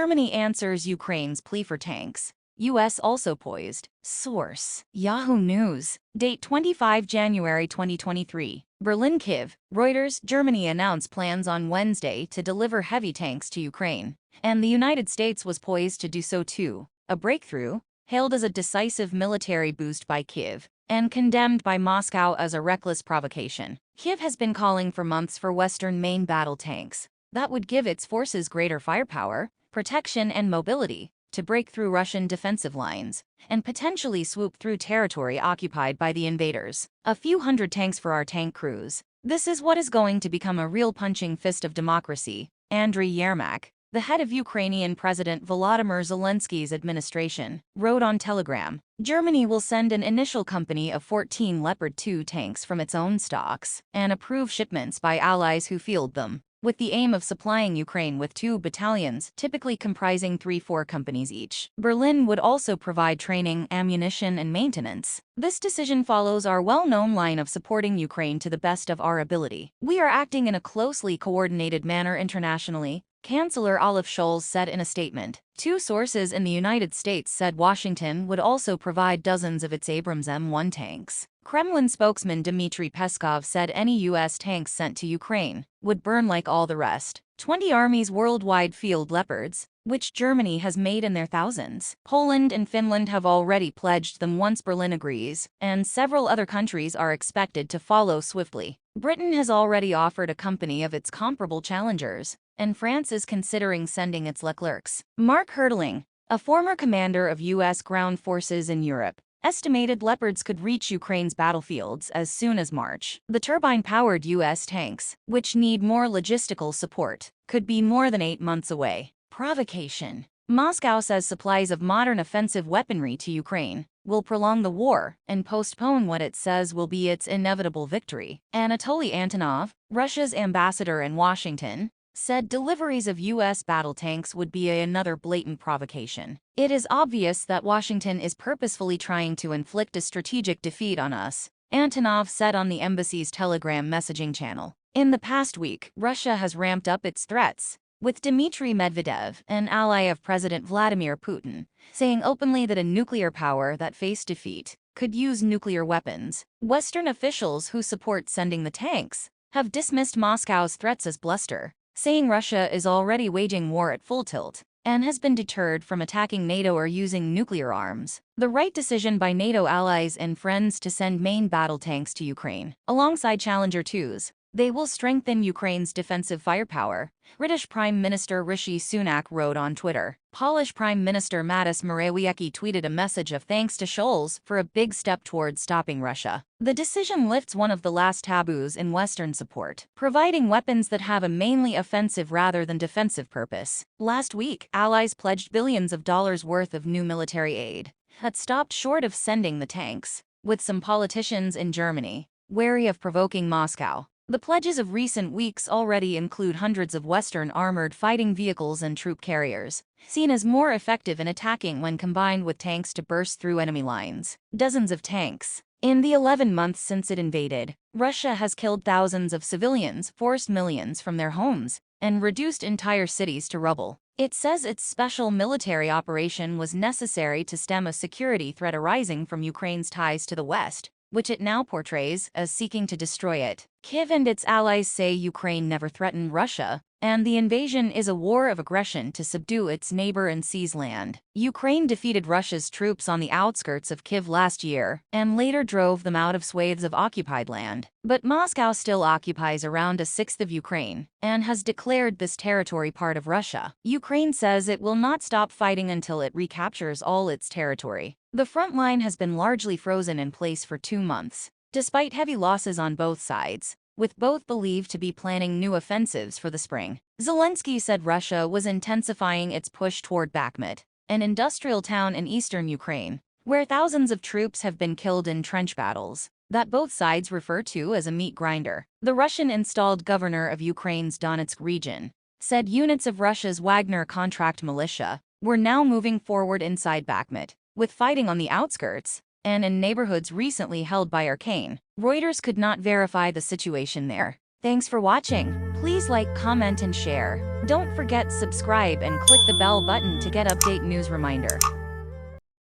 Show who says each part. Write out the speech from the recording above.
Speaker 1: Germany answers Ukraine's plea for tanks. U.S. also poised. Source: Yahoo News. Date 25 January 2023. Berlin, Kyiv. Reuters. Germany announced plans on Wednesday to deliver heavy tanks to Ukraine, and the United States was poised to do so too. A breakthrough, hailed as a decisive military boost by Kyiv, and condemned by Moscow as a reckless provocation. Kyiv has been calling for months for Western main battle tanks that would give its forces greater firepower, protection, and mobility to break through Russian defensive lines and potentially swoop through territory occupied by the invaders. A few hundred tanks for our tank crews. This is what is going to become a real punching fist of democracy, Andriy Yermak, the head of Ukrainian President Volodymyr Zelensky's administration, wrote on Telegram. Germany will send an initial company of 14 Leopard 2 tanks from its own stocks and approve shipments by allies who field them, with the aim of supplying Ukraine with 2 battalions, typically comprising 3-4 companies each. Berlin would also provide training, ammunition, and maintenance. This decision follows our well-known line of supporting Ukraine to the best of our ability. We are acting in a closely coordinated manner internationally, Chancellor Olaf Scholz said in a statement. 2 sources in the United States said Washington would also provide dozens of its Abrams M1 tanks. Kremlin spokesman Dmitry Peskov said any U.S. tanks sent to Ukraine would burn like all the rest. 20 armies worldwide field Leopards, which Germany has made in their thousands. Poland and Finland have already pledged them once Berlin agrees, and several other countries are expected to follow swiftly. Britain has already offered a company of its comparable challengers, and France is considering sending its Leclercs. Mark Hertling, a former commander of U.S. ground forces in Europe, estimated Leopards could reach Ukraine's battlefields as soon as March. The turbine-powered U.S. tanks, which need more logistical support, could be more than 8 months away. Provocation. Moscow says supplies of modern offensive weaponry to Ukraine will prolong the war and postpone what it says will be its inevitable victory. Anatoly Antonov, Russia's ambassador in Washington, said deliveries of U.S. battle tanks would be another blatant provocation. It is obvious that Washington is purposefully trying to inflict a strategic defeat on us, Antonov said on the embassy's Telegram messaging channel. In the past week, Russia has ramped up its threats, with Dmitry Medvedev, an ally of President Vladimir Putin, saying openly that a nuclear power that faced defeat could use nuclear weapons. Western officials who support sending the tanks have dismissed Moscow's threats as bluster, saying Russia is already waging war at full tilt and has been deterred from attacking NATO or using nuclear arms. The right decision by NATO allies and friends to send main battle tanks to Ukraine, alongside Challenger 2s. They will strengthen Ukraine's defensive firepower, British Prime Minister Rishi Sunak wrote on Twitter. Polish Prime Minister Mateusz Morawiecki tweeted a message of thanks to Scholz for a big step towards stopping Russia. The decision lifts one of the last taboos in Western support, providing weapons that have a mainly offensive rather than defensive purpose. Last week, allies pledged billions of dollars worth of new military aid that stopped short of sending the tanks, with some politicians in Germany wary of provoking Moscow. The pledges of recent weeks already include hundreds of Western armored fighting vehicles and troop carriers, seen as more effective in attacking when combined with tanks to burst through enemy lines. Dozens of tanks. In the 11 months since it invaded, Russia has killed thousands of civilians, forced millions from their homes, and reduced entire cities to rubble. It says its special military operation was necessary to stem a security threat arising from Ukraine's ties to the West, which it now portrays as seeking to destroy it. Kyiv and its allies say Ukraine never threatened Russia, and the invasion is a war of aggression to subdue its neighbor and seize land. Ukraine defeated Russia's troops on the outskirts of Kyiv last year, and later drove them out of swathes of occupied land. But Moscow still occupies around a sixth of Ukraine, and has declared this territory part of Russia. Ukraine says it will not stop fighting until it recaptures all its territory. The front line has been largely frozen in place for 2 months, despite heavy losses on both sides, with both believed to be planning new offensives for the spring. Zelensky said Russia was intensifying its push toward Bakhmut, an industrial town in eastern Ukraine, where thousands of troops have been killed in trench battles that both sides refer to as a meat grinder. The Russian-installed governor of Ukraine's Donetsk region said units of Russia's Wagner contract militia were now moving forward inside Bakhmut, with fighting on the outskirts and in neighborhoods recently held by Arcane. Reuters could not verify the situation there. Thanks for watching. Please like, comment, and share. Don't forget subscribe and click the bell button to get update news reminder.